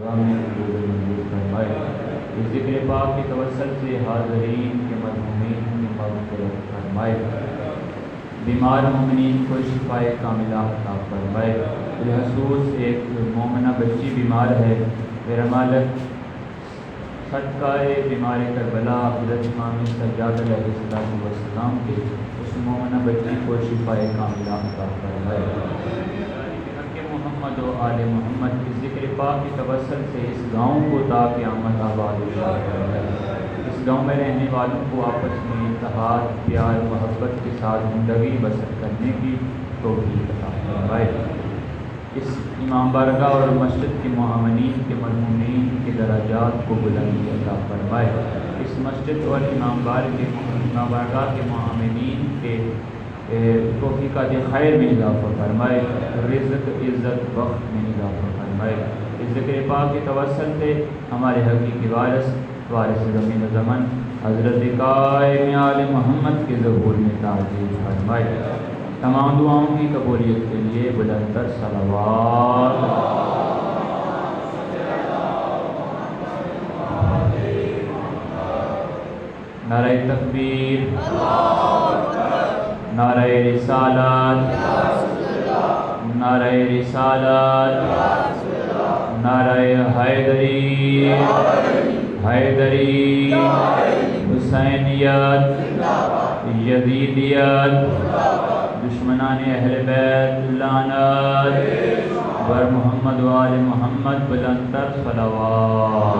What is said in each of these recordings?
اس ذکر پاک کے توسل سے حاضرین کے مظلومین کی مغفرت فرمائے، بیمار مومنین کو شفائے کاملہ عطا فرمائے۔ بالخصوص ایک مومنہ بچی بیمار ہے، میرا مالک صدقہ بیمار کربلا حضرت امام سجاد علیہ السلام کے اس مومنہ بچی کو شفائے کاملہ عطا فرمائے۔ محمد و آل محمد کی ذکر پاک کی توسل سے اس گاؤں کو تا قیامت آباد فرمائے، اس گاؤں میں رہنے والوں کو آپس میں اتحاد، پیار، محبت کے ساتھ زندگی بسر کرنے کی توفیق عطا فرمائے۔ اس امام بارگاہ اور مسجد کے معاونین کے مظلومین کے درجات کو بلندی عطا فرمائے، اس مسجد اور امام بارگاہ کے معاونین کے توفیقات خیر میں اضافہ فرمائے، رزق عزت وقت میں اضافہ فرمائے۔ اس ذکر پاک کے توسل سے ہمارے حقیقی وارث زمین و زمن حضرت قائم آل محمد کے ظہور میں تعظیم فرمائے۔ تمام دعاؤں کی قبولیت کے لیے بلند تر صلوات۔ نعرہ تکبیر، نعرہ رسالت، نعرہ رسالت، نعرہ حیدری، حیدری، حسینیت، یزیدیت، دشمنان اہل بیت لعنت بر محمد و آل محمد بلند تر صلوات۔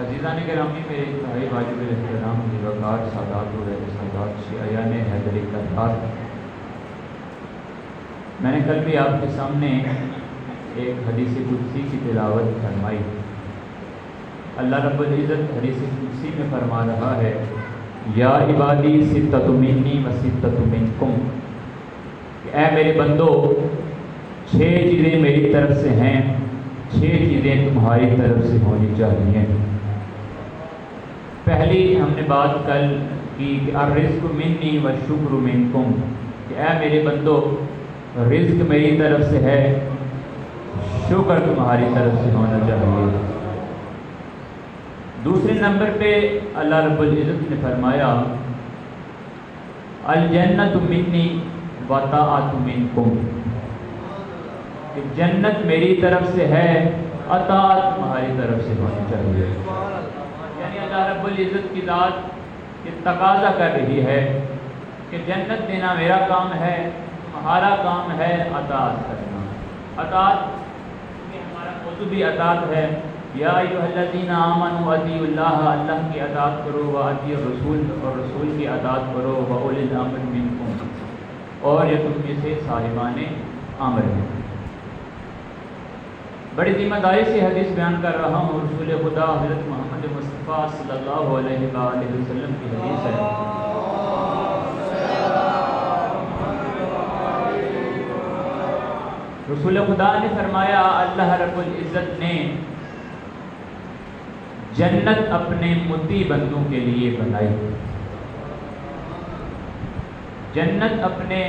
عزیزان گرامی، میرے انتہائی واجب الاحترام وقار سادات و رہے سادات شیعیان حیدری کربات، میں نے کل بھی آپ کے سامنے ایک حدیث قدسی کی تلاوت فرمائی۔ اللہ رب العزت حدیث قدسی میں فرما رہا ہے، یا عبادی ستۃ منی و ستۃ منکم، کہ اے میرے بندو 6 چیزیں میری طرف سے ہیں، 6 چیزیں تمہاری طرف سے ہونی چاہیے۔ پہلی ہم نے بات کل کی کہ الرزق منی والشکر منکم، کہ اے میرے بندو رزق میری طرف سے ہے، شکر تمہاری طرف سے ہونا چاہیے۔ دوسرے نمبر پہ اللہ رب العزت نے فرمایا الجنت منی وطاعت منکم، کہ جنت میری طرف سے ہے، اطاعت تمہاری طرف سے ہونی چاہیے۔ یعنی اللہ رب العزت کی ذات یہ تقاضا کر رہی ہے کہ جنت دینا میرا کام ہے، تمہارا کام ہے اطاعت کرنا۔ اطاعت کہ ہمارا موضوع بھی اطاعت ہے، یا ایھا الذین آمنوا اطیعوا اللہ، اللہ کی اطاعت کرو، واطیعوا الرسول، اور رسول کی اطاعت کرو، واولی الامر منکم، اور یہ تم میں سے صاحبان امر ہیں۔ بڑی ذمہ داری سے حدیث بیان کر رہا ہوں، رسول خدا حضرت محمد مصطفیٰ صلی اللہ علیہ وآلہ وسلم کی حدیث ہے۔ رسول خدا نے فرمایا اللہ رب العزت نے جنت اپنے مطیع بندوں کے لیے بنائی، جنت اپنے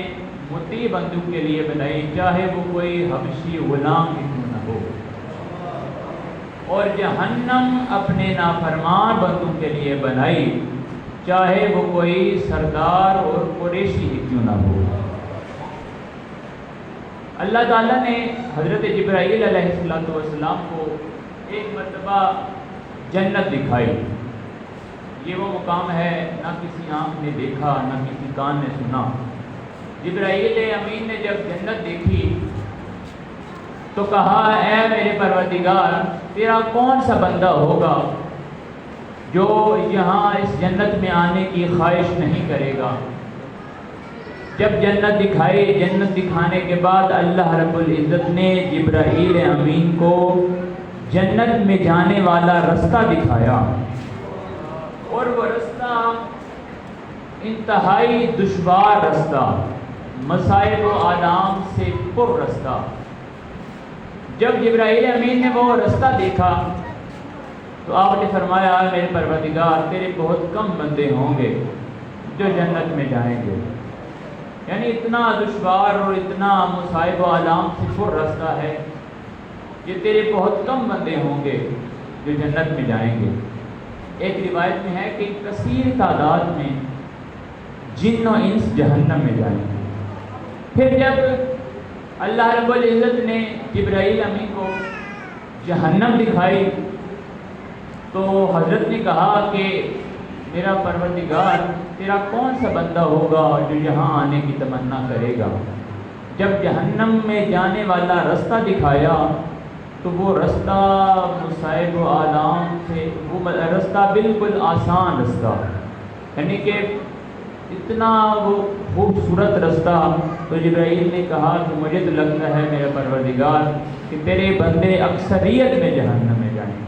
مطیع بندوں کے لیے بنائی، چاہے وہ کوئی حبشی غلام ہی کیوں نہ ہو، اور جہنم اپنے نافرمان بندوں کے لیے بنائی، چاہے وہ کوئی سردار اور قریشی ہی کیوں نہ ہو۔ اللہ تعالیٰ نے حضرت جبرائیل علیہ السلام کو ایک مرتبہ جنت دکھائی۔ یہ وہ مقام ہے نہ کسی آنکھ نے دیکھا، نہ کسی کان نے سنا۔ جبرائیل امین نے جب جنت دیکھی تو کہا اے میرے پروردگار، تیرا کون سا بندہ ہوگا جو یہاں اس جنت میں آنے کی خواہش نہیں کرے گا۔ جب جنت دکھائی، جنت دکھانے کے بعد اللہ رب العزت نے جبرائیل امین کو جنت میں جانے والا رستہ دکھایا، اور وہ رستہ انتہائی دشوار رستہ، مصائب و آلام سے پر رستہ۔ جب جبرائیل امین نے وہ رستہ دیکھا تو آپ نے فرمایا میرے پروردگار، تیرے بہت کم بندے ہوں گے جو جنت میں جائیں گے، یعنی اتنا دشوار اور اتنا مصائب و آلام سے پر راستہ ہے، یہ تیرے بہت کم بندے ہوں گے جو جنت میں جائیں گے۔ ایک روایت میں ہے کہ کثیر تعداد میں جن و انس جہنم میں جائیں گے۔ پھر جب اللہ رب العزت نے جبرائیل امین کو جہنم دکھائی تو حضرت نے کہا کہ میرا پروردگار تیرا کون سا بندہ ہوگا جو یہاں آنے کی تمنا کرے گا۔ جب جہنم میں جانے والا رستہ دکھایا تو وہ رستہ مصائب و آلام سے، وہ رستہ بالکل آسان رستہ، یعنی کہ اتنا وہ خوبصورت رستہ۔ تو جبرائیل نے کہا کہ مجھے تو لگتا ہے میرا پروردگار کہ تیرے بندے اکثریت میں جہنم میں جائیں گے۔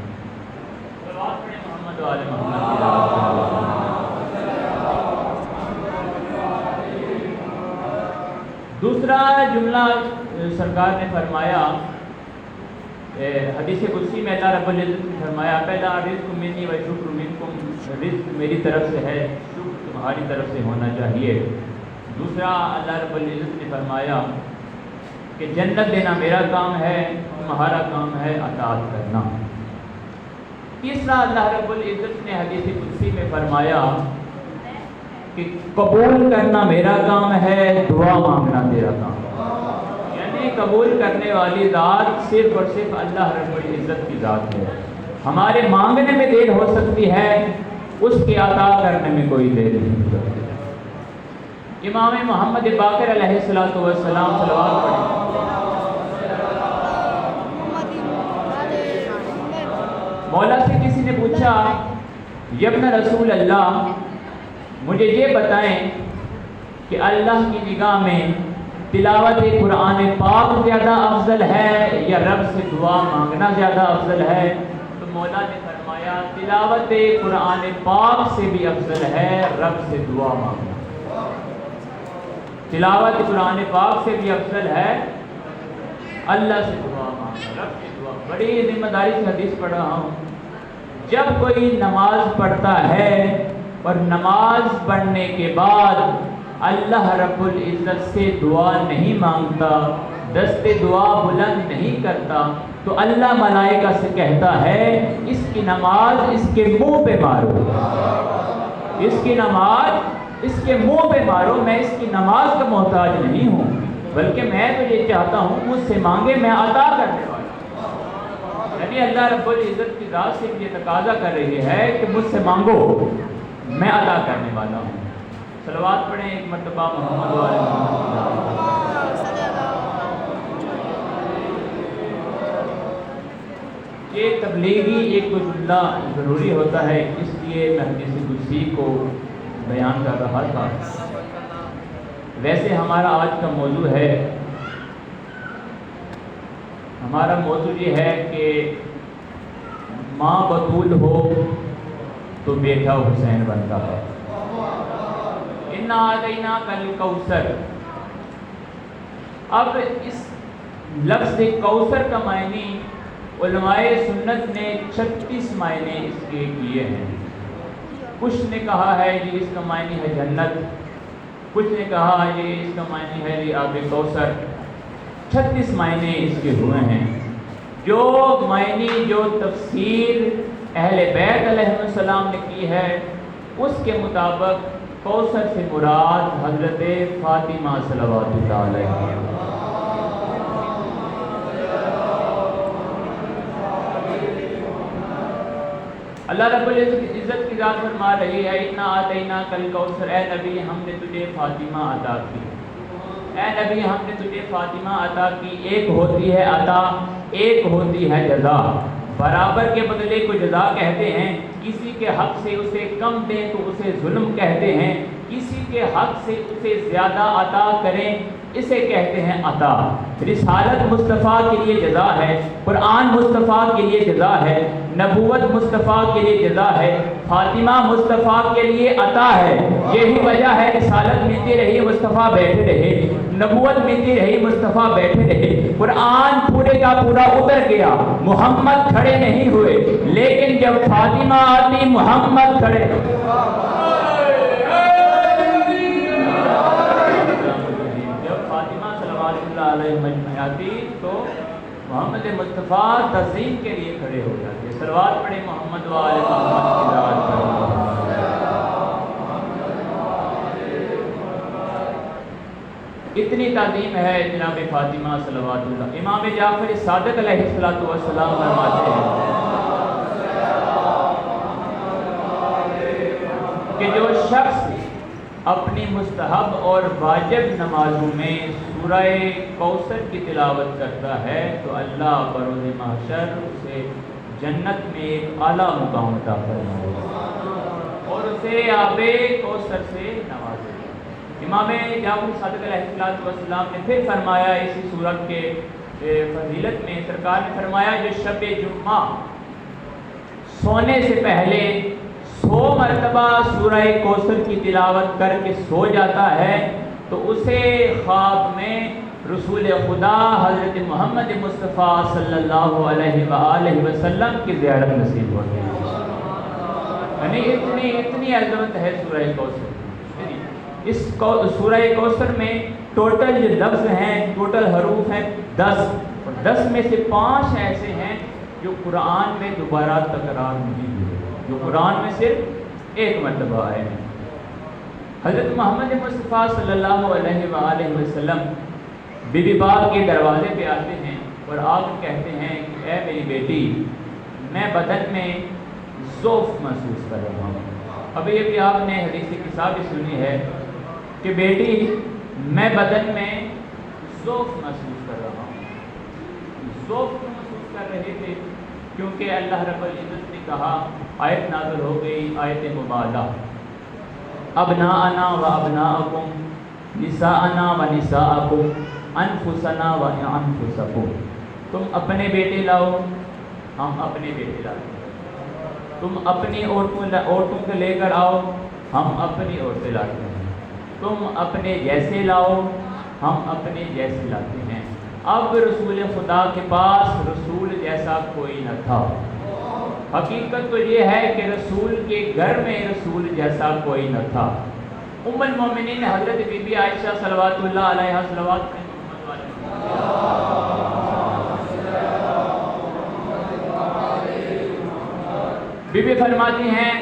صلوات پڑھیں محمد و آل محمد کی ذات۔ دوسرا جملہ سرکار نے فرمایا، حدیث قدسی میں اللہ رب العزت نے فرمایا، پہلا رزق منی و شکر منکم، رزق میری طرف سے ہے، شکر تمہاری طرف سے ہونا چاہیے۔ دوسرا اللہ رب العزت نے فرمایا کہ جنت دینا میرا کام ہے، تمہارا کام ہے اطاعت کرنا۔ تیسرا اللہ رب العزت نے حدیث قدسی میں فرمایا کہ قبول کرنا میرا کام ہے، دعا مانگنا تیرا کام ہے۔ یعنی قبول کرنے والی ذات صرف اور صرف اللہ رب العزت کی ذات ہے۔ ہمارے مانگنے میں دیر ہو سکتی ہے، اس کے عطا کرنے میں کوئی دیر نہیں ہو سکتی۔ امام محمد باقر علیہ السلام صلوات پڑھیں۔ مولا سے کسی نے پوچھا، یا ابن رسول اللہ مجھے یہ بتائیں کہ اللہ کی نگاہ میں تلاوت قرآن پاک زیادہ افضل ہے یا رب سے دعا مانگنا زیادہ افضل ہے؟ تو مولا نے فرمایا تلاوت قرآن پاک سے بھی افضل ہے رب سے دعا مانگنا۔ تلاوت قرآن پاک سے بھی افضل ہے اللہ سے دعا مانگنا، رب سے دعا۔ بڑی ذمہ داری سے حدیث پڑھ رہا ہوں، جب کوئی نماز پڑھتا ہے اور نماز پڑھنے کے بعد اللہ رب العزت سے دعا نہیں مانگتا، دست دعا بلند نہیں کرتا، تو اللہ ملائکہ سے کہتا ہے اس کی نماز اس کے منہ پہ مارو، اس کی نماز اس کے منہ پہ مارو۔ میں اس کی نماز کا محتاج نہیں ہوں، بلکہ میں تو یہ چاہتا ہوں مجھ سے مانگے میں عطا کرنے والا ہوں۔ یعنی اللہ رب العزت کی ذات سے یہ تقاضا کر رہی ہے کہ مجھ سے مانگو، میں عطا کرنے والا ہوں۔ صلوات پڑھیں ایک مرتبہ محمد و آل محمد۔ یہ تبلیغی ایک تو جملہ ضروری ہوتا ہے، اس لیے میں حدیث قدسی کو بیان کر رہا تھا۔ ویسے ہمارا آج کا موضوع ہے، ہمارا موضوع یہ ہے کہ ماں بطول ہو تو بیٹا حسین بنتا ہے۔ اِنَّا أَعْطَيْنَاكَ الْكَوْثَرَ۔ اب اس لفظ کوثر کا معنی علماء سنت نے 36 معنی اس کے کیے ہیں۔ کچھ نے کہا ہے یہ اس کا معنی ہے جنت، کچھ نے کہا یہ اس کا معنی ہے یہ آب کوثر۔ 36 معنی اس کے ہوئے ہیں۔ جو معنی جو تفسیر اہل بیت علیہ السلام نے کی ہے اس کے مطابق کوثر سے مراد حضرت فاطمہ صلوات اللہ علیہ۔ اللہ رب العزت کی ذات فرما رہی ہے اِنَّا أَعْطَيْنَاكَ الْكَوْثَرَ، اے نبی ہم نے تجھے فاطمہ عطا کی، اے نبی ہم نے تجھے فاطمہ عطا کی۔ ایک ہوتی ہے عطا، ایک ہوتی ہے جزا۔ برابر کے بدلے کو جزا کہتے ہیں، کسی کے حق سے اسے کم دیں تو اسے ظلم کہتے ہیں، کسی کے حق سے اسے زیادہ عطا کریں اسے کہتے ہیں عطا۔ رسالت مصطفیٰ کے لیے جزا ہے، قرآن مصطفیٰ کے لیے جزا ہے، نبوت مصطفیٰ کے لیے جزا ہے، فاطمہ مصطفیٰ کے لیے عطا ہے۔ یہی وجہ ہے رسالت ملتی رہی مصطفیٰ بیٹھے رہے، نبوت ملتی رہی مصطفیٰ بیٹھے رہے، قرآن پورے کا پورا اتر گیا، محمد کھڑے نہیں ہوئے، لیکن جب فاطمہ آتی محمد کھڑے۔ فاطمہ صلوات اللہ علیہ مجمع آتی تو محمد مصطفیٰ تزئین کے لیے کھڑے ہو جاتے. صلوات پڑھے محمد و آل محمد کی ذات پر. اتنی تعظیم ہے جناب فاطمہ صلوات اللہ. امام جعفر صادق علیہ السلام فرماتے ہیں کہ جو شخص اپنی مستحب اور واجب نمازوں میں سورہ کوثر کی تلاوت کرتا ہے تو اللہ بروز محشر اسے جنت میں ایک اعلیٰ مقام عطا فرمائے گا اور اسے آب کوثر سے نوازے گا. امام جعفر صادق علیہ السلام نے پھر فرمایا اسی سورت کے فضیلت میں، سرکار نے فرمایا جو شب جمعہ سونے سے پہلے 100 مرتبہ سورہ کوثر کی تلاوت کر کے سو جاتا ہے تو اسے خواب میں رسول خدا حضرت محمد مصطفیٰ صلی اللہ علیہ وآلہ وسلم کی زیارت نصیب ہوتی ہے. یعنی اتنی عظمت ہے سورہ کوثر. اس سورہ کوثر میں ٹوٹل جو لفظ ہیں، ٹوٹل حروف ہیں 10، اور 10 میں سے 5 ایسے ہیں جو قرآن میں دوبارہ تکرار نہیں ہوئے، جو قرآن میں صرف ایک مرتبہ آئے ہیں. حضرت محمد مصطفیٰ صلی اللہ علیہ وآلہ وسلم بی بی پاک کے دروازے پہ آتے ہیں اور آپ کہتے ہیں کہ اے میری بیٹی، میں بدن میں ضعف محسوس کر رہا ہوں. ابھی ابھی آپ نے حدیث کی کتاب بھی سنی ہے کہ بیٹی میں بدن میں ضعف محسوس کر رہا ہوں. ضعف کیوں محسوس کر رہے تھے؟ کیونکہ اللہ رب العزت نے کہا، آیت نازل ہو گئی، آیت مبالہ، ابناءنا و ابناءکم نساءنا و نساءکم انفسنا و انفسکم. تم اپنے بیٹے لاؤ، ہم اپنے بیٹے لاتے ہیں. تم اپنی عورتوں کو لے کر آؤ، ہم اپنی عورتیں لاتے ہیں. تم اپنے جیسے لاؤ، ہم اپنے جیسے لاتے ہیں. اب رسول خدا کے پاس رسول جیسا کوئی نہ تھا. حقیقت تو یہ ہے کہ رسول کے گھر میں رسول جیسا کوئی نہ تھا. ام المومنین حضرت بی بی عائشہ صلوات اللہ علیہا صلوات بی بی فرماتی ہیں،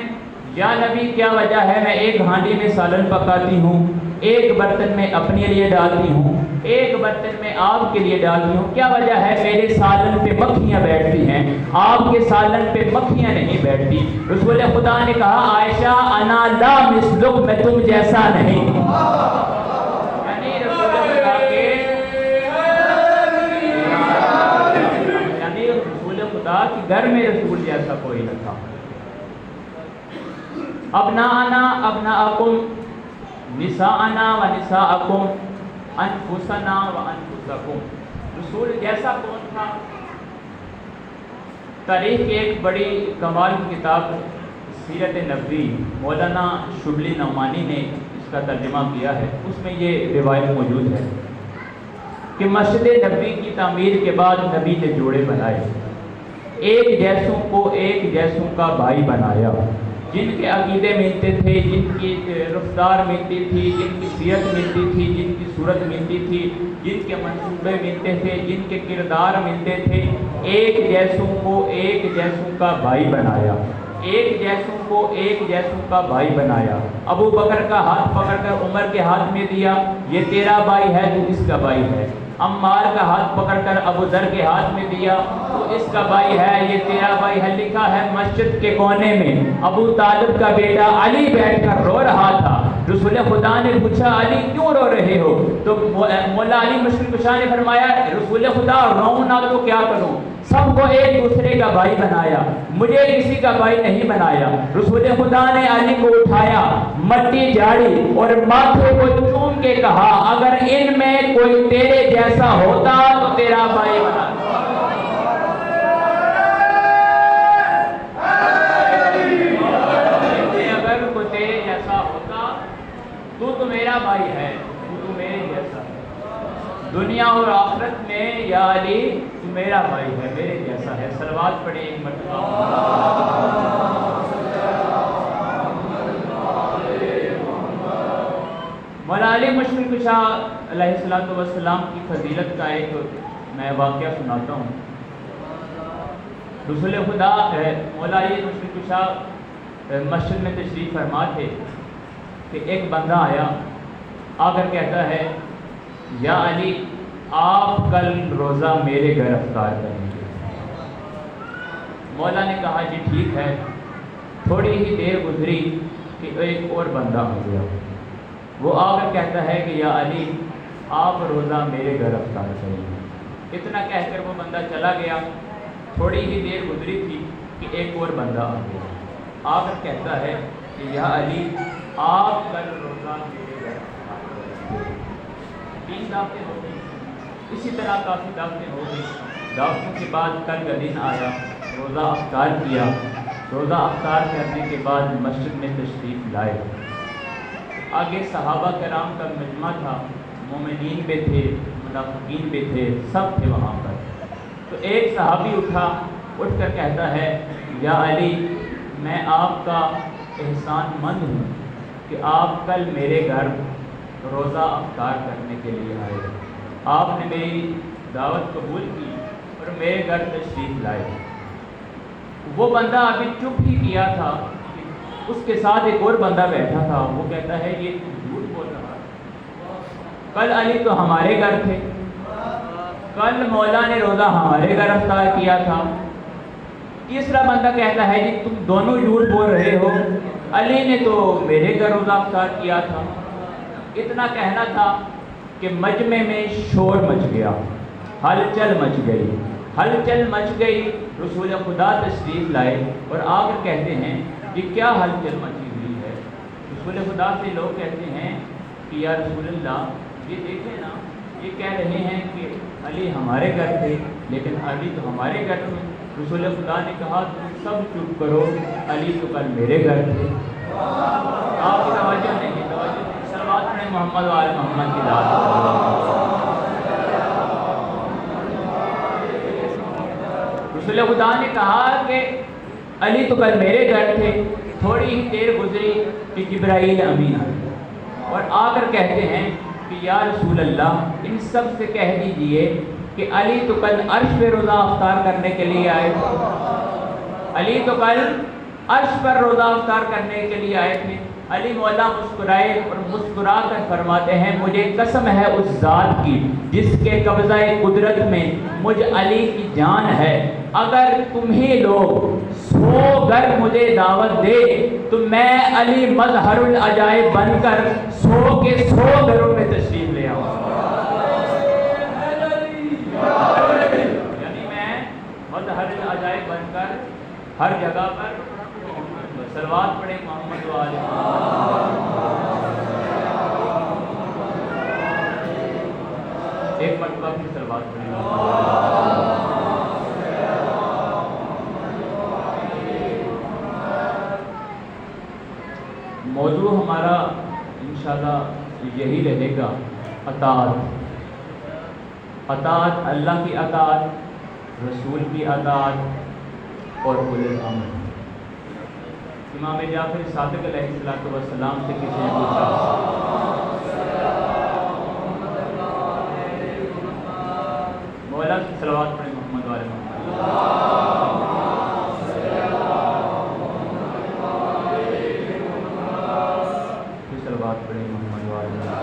یا نبی کیا وجہ ہے میں ایک ہانڈی میں سالن پکاتی ہوں، ایک برتن میں اپنے لیے ڈالتی ہوں، ایک برتن میں آپ کے لیے ڈالتی ہوں، کیا وجہ ہے؟ میرے سالن پہ مکھیاں بیٹھتی ہیں، آپ کے سالن پہ مکھیاں نہیں بیٹھتی. رسول خدا نے کہا، عائشہ انا لا مثلک، میں تم جیسا نہیں. یعنی رسول خدا کے گھر میں رسول جیسا کوئی نہ تھا. ابناءنا ابناءکم نساءنا و نساءکم انفسنا و انفسکم. رسول جیسا کون تھا؟ تاریخ کی ایک بڑی کمال کی کتاب سیرت نبوی مولانا شبلی نعمانی نے اس کا ترجمہ کیا ہے. اس میں یہ روایت موجود ہے کہ مسجد نبوی کی تعمیر کے بعد نبی نے جوڑے بنائے، ایک جیسوں کو ایک جیسوں کا بھائی بنایا، جن کے عقیدے ملتے تھے، جن کی رفتار ملتی تھی، جن کی سیرت ملتی تھی، جن کی صورت ملتی تھی، جن کے منصوبے ملتے تھے، جن کے کردار ملتے تھے، ایک جیسوں کو ایک جیسوں کا بھائی بنایا، ایک جیسوں کو ایک جیسوں کا بھائی بنایا. ابو بکر کا ہاتھ پکڑ کر عمر کے ہاتھ میں دیا، یہ تیرا بھائی ہے، تو اس کا بھائی ہے. عمار کا ہاتھ پکڑ کر ابو ذر کے ہاتھ میں دیا، تو اس کا بھائی ہے، یہ تیرا بھائی ہے. لکھا ہے مسجد کے کونے میں ابو طالب کا بیٹا علی بیٹھ کر رو رہا تھا. رسول خدا نے پوچھا، علی کیوں رو رہے ہو؟ تو مولا علی مشکل کشا نے فرمایا، رسول خدا روؤں نہ تو کیا کروں، سب کو ایک دوسرے کا بھائی بنایا، مجھے کسی کا بھائی نہیں بنایا. رسول خدا نے علی کو اٹھایا، مٹی جھاڑی اور ماتھے کو چوم کے کہا، اگر ان میں کوئی تیرے جیسا ہوتا تو تیرا بھائی بنا. اگر کوئی تیرے جیسا ہوتا تو میرا بھائی ہے، تو میرے جیسا ہے. دنیا اور آخرت میں یا علی تو میرا بھائی ہے، میرے جیسا ہے. صلوات پڑھیں ایک مرتبہ. مولا علی مشکل کشا علیہ الصلوۃ والسلام کی فضیلت کا ایک میں واقعہ سناتا ہوں۔ رسول خدا مولا علی مشرق کشا مسجد میں تشریف فرما تھے کہ ایک بندہ آیا، آ کر کہتا ہے یا علی آپ کل روزہ میرے گھر افطار کریں گے۔ مولا نے کہا جی ٹھیک ہے۔ تھوڑی ہی دیر گزری کہ ایک اور بندہ آ گیا، وہ آ کر کہتا ہے کہ یا علی آپ روزہ میرے گھر افطار کریں گے۔ اتنا کہہ کر وہ بندہ چلا گیا۔ تھوڑی ہی دیر گزری تھی کہ ایک اور بندہ آ گیا، آ کر کہتا ہے کہ یا علی آپ کل روزہ میرے گھر افطار کریں گے۔ 3 دعوتیں ہو گئی، اسی طرح کافی دعوتیں ہو گئی۔ دعوتوں کے بعد کل کا دن آیا، روزہ افطار کیا۔ روزہ افطار کرنے کے بعد مسجد میں تشریف لائے۔ آگے صحابہ کرام کا مجمع تھا، مومنین بھی تھے، منافقین بھی تھے، سب تھے وہاں پر۔ تو ایک صحابی اٹھ کر کہتا ہے یا علی میں آپ کا احسان مند ہوں کہ آپ کل میرے گھر روزہ افطار کرنے کے لیے آئے، آپ نے میری دعوت قبول کی اور میرے گھر تشریف لائے۔ وہ بندہ ابھی چپ ہی کیا تھا، اس کے ساتھ ایک اور بندہ بیٹھا تھا، وہ کہتا ہے یہ جھوٹ بول رہا ہے، کل علی تو ہمارے گھر تھے، کل مولا نے روزہ ہمارے گھر افطار کیا تھا۔ تیسرا بندہ کہتا ہے جی تم دونوں جھوٹ بول رہے ہو، علی نے تو میرے گھر روزہ افطار کیا تھا۔ اتنا کہنا تھا کہ مجمع میں شور مچ گیا، ہلچل مچ گئی۔ رسول خدا تشریف لائے اور آ کر کہتے ہیں یہ کیا ہلچل مچی ہوئی ہے؟ رسول خدا سے لوگ کہتے ہیں کہ یا رسول اللہ یہ دیکھیں نا، یہ کہہ رہے ہیں کہ علی ہمارے گھر تھے لیکن علی تو ہمارے گھر میں۔ رسول خدا نے کہا تم سب چپ کرو، علی تو کل میرے گھر تھے۔ آپ کی توجہ نہیں، صلوات پڑھیں محمد و آل محمد کی ذات۔ رسول خدا نے کہا کہ علی تو کل میرے گھر تھے۔ تھوڑی ہی دیر گزری کہ جبرائیل امین آئے اور آ کر کہتے ہیں کہ یا رسول اللہ ان سب سے کہہ دیجئے کہ علی تو کل عرش پہ روزہ افطار کرنے کے لیے آئے تھے، علی تو کل عرش پر روزہ افطار کرنے کے لیے آئے تھے۔ علی مولا مسکرائے اور مسکرا کر فرماتے ہیں مجھے قسم ہے اس ذات کی جس کے قبضہ قدرت میں مجھ علی کی جان ہے، اگر تمہیں لوگ 100 گھر مجھے دعوت دے تو میں علی مظہر العجائب بن کر 100 کے 100 گھروں میں تشریف لے آؤں۔ یعنی میں مظہر العجائب بن کر ہر جگہ پر صلوات پڑھیں محمد و آل محمد۔ ایک مرتبہ کی صلوات پڑھیں۔ موضوع ہمارا انشاءاللہ یہی رہے گا، اطاعت۔ اطاعت، اللہ کی اطاعت، رسول کی اطاعت اور اولي الامر۔ امام جعفر صادق علیہ السلام سے کسی نے پوچھا مولا کی صلوات پڑھیں محمد والے محمد، کی صلوات پڑھیں محمد والے محمد۔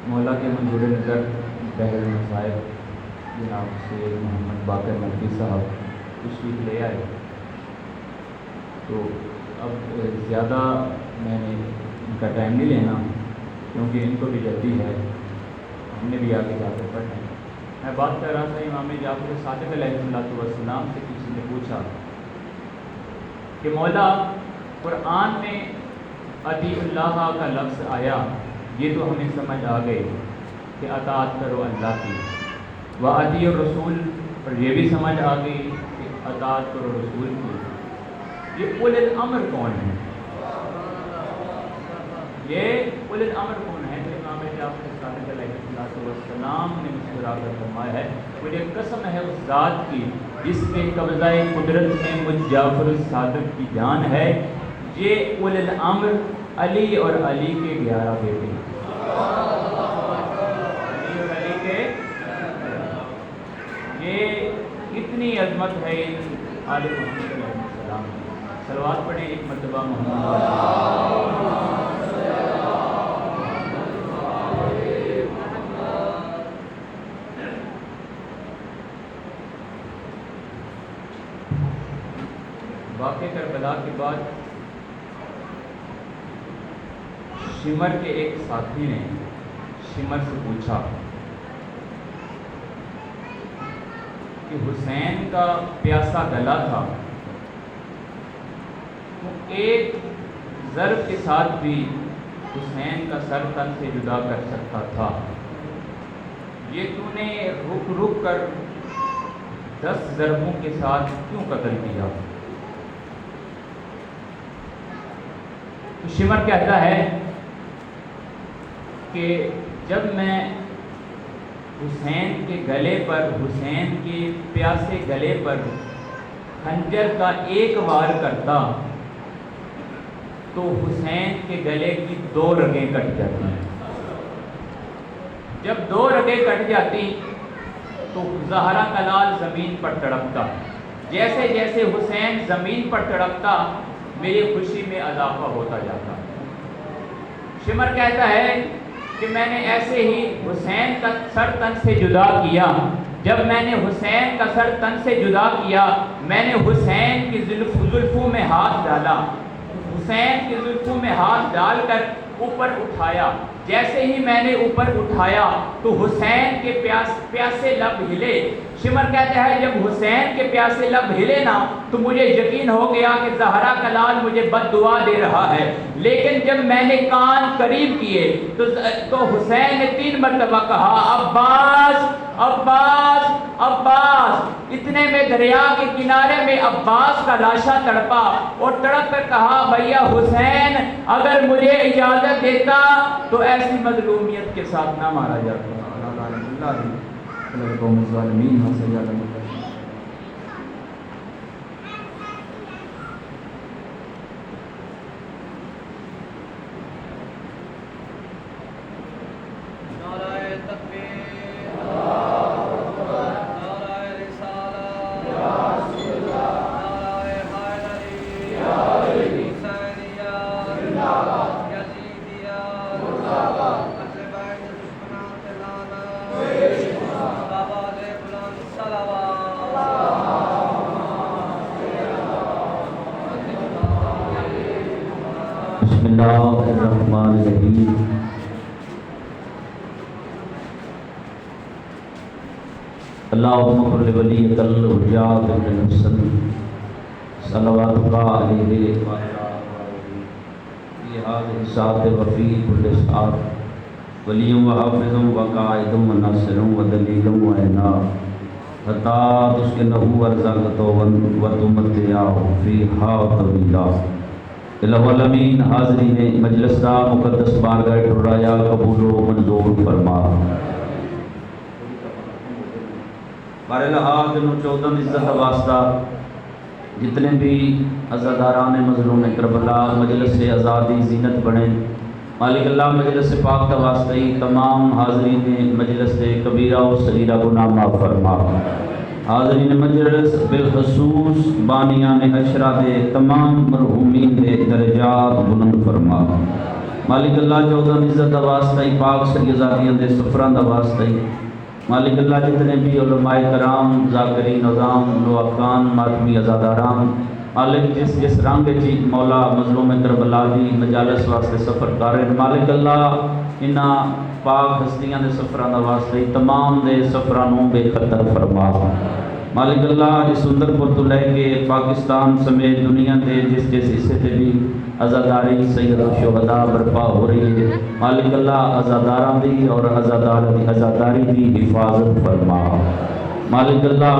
مولا کے منظور نظر بحر المصائب جناب سید محمد باقر مکی صاحب تشریف لے آئے، تو اب زیادہ میں نے ان کا ٹائم نہیں لینا کیونکہ ان کو بھی جلدی ہے، ہم نے بھی آگے جا کر پڑھنا ہے۔ میں بات کر رہا تھا امام جعفر صادق علیہ السلام سے کسی نے پوچھا کہ مولا قرآن میں اطیع اللہ کا لفظ آیا، یہ تو ہمیں سمجھ آ گئی کہ اطاعت کرو اللہ کی، وَأَطِیعُوا الرَّسُولَ، اور یہ بھی سمجھ آ گئی کہ اطاعت کرو رسول کی۔ یہ اولِ الامر کون ہے؟ یہ اولِ الامر کون ہے؟ امام جعفر صادق علیہ السلام نے مسکرا کر فرمایا ہے، مجھے قسم ہے اس ذات کی جس کے قبضہ قدرت میں مجھ جعفر الصادق کی جان ہے، یہ اولِ الامر علی اور علی کے 11 بیٹے ہیں۔ علی اور علی کے، یہ اتنی عظمت ہے آل محمد علیہ السلام کی۔ صلوات پڑھیں ایک مرتبہ محمد۔ واقع کربلا کے بعد شمر کے ایک ساتھی نے شمر سے پوچھا کہ حسین کا پیاسا گلا تھا، تو ایک ضرب کے ساتھ بھی حسین کا سر تن سے جدا کر سکتا تھا، یہ تو نے رک رک کر 10 ضربوں کے ساتھ کیوں قتل کیا؟ تو شمر کہتا ہے کہ جب میں حسین کے گلے پر، حسین کے پیاسے گلے پر خنجر کا ایک وار کرتا تو حسین کے گلے کی 2 رگیں کٹ جاتی ہیں۔ جب 2 رگیں کٹ جاتی تو زہرا کا لال زمین پر تڑپتا، جیسے جیسے حسین زمین پر تڑپتا میری خوشی میں اضافہ ہوتا جاتا۔ شمر کہتا ہے کہ میں نے ایسے ہی حسین کا سر تن سے جدا کیا، جب میں نے حسین کا سر تن سے جدا کیا میں نے حسین کی زلفوں میں ہاتھ ڈالا، حسین کی زلفوں میں ہاتھ ڈال کر اوپر اٹھایا، جیسے ہی میں نے اوپر اٹھایا تو حسین کے پیاسے لب ہلے۔ شمر کہتا ہے جب حسین کے پیاسے لب ہلے نا تو مجھے یقین ہو گیا کہ زہرا کا لال مجھے بد دعا دے رہا ہے، لیکن جب میں نے کان قریب کیے تو حسین نے 3 مرتبہ کہا عباس عباس عباس۔ اتنے میں دریا کے کنارے میں عباس کا لاشا تڑپا اور تڑپ کر کہا بھیا حسین اگر مجھے اجازت دیتا تو ایسی مظلومیت کے ساتھ نہ مارا جاتا۔ قوم الظالمین صلی اللہ علیہ وسلم۔ بسم اللہ الرحمن الرحیم۔ اللہم صل ولیک الحجات بن حسن صلواتک علیہ وعلی آلہ فی هذه الساعة وفی کل ساعة ولی و حافظ و قائد و ناصر و دلیل و عناب حتی تسکنہ ورزقتہ و تمتعہ فیہا طویلا۔ الہ العالمین حاضرین مجلس دا مقدس بارگاہ ٹھرایا قبول و منظور فرما۔ بارے لحاظ انہوں 14 عزت واسطہ جتنے بھی عزاداران مظلوم کربلا مجلس سے آزادی زینت بنے، مالک اللہ مجلس پاک کا واسطہ تمام حاضرین مجلس سے کبیرہ و صغیرہ گناہ معاف فرما۔ حاضرین مجلس بالخصوص بانیان عشرہ دے تمام مرحومین دے درجات بلند فرما۔ مالک اللہ 14 عزت واسطہ پاک سری ذاتیاں دے سفران دا واسطہ مالک اللہ جتنے بھی علماء کرام ذاکرین نظام لواقان ماتمی ازاداران مالک جس رنگ جی مولا مظلوم کربلا دی مجالس واسطے سفر کر رہے مالک اللہ انہا پاک ہستیاں دے سفران دا واسطے تمام دے سفرانوں بے خطر فرما۔ مالک اللہ اس سندرپور تو لے کے پاکستان سمیت دنیا دے جس جس حصے تے بھی عزاداری سید الشہداء برپا ہو رہی ہے، مالک اللہ عزاداراں دی اور عزاداری دی حفاظت فرما، مالک اللہ